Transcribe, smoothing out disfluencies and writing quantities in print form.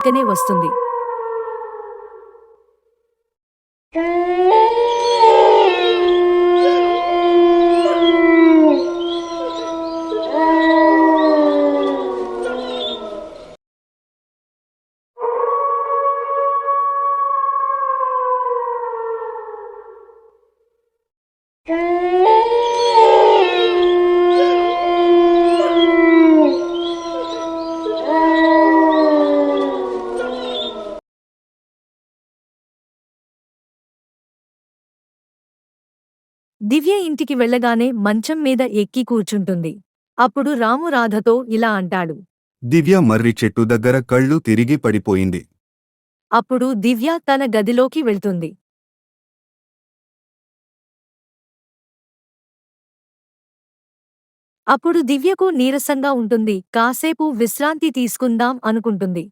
పక్కనే వస్తుంది. దివ్య ఇంటికి వెళ్ళగానే మంచం మీద ఎక్కి కూర్చుంటుంది. అప్పుడు రాము రాధతో ఇలా అంటాడు. దివ్య మర్రి చెట్టు దగ్గర కళ్ళు తిరిగి పడిపోయింది. అప్పుడు దివ్య తన గదిలోకి వెళ్తుంది. అప్పుడు దివ్యకు నీరసంగా ఉంటుంది. కాసేపు విశ్రాంతి తీసుకుందాం అనుకుంటుంది.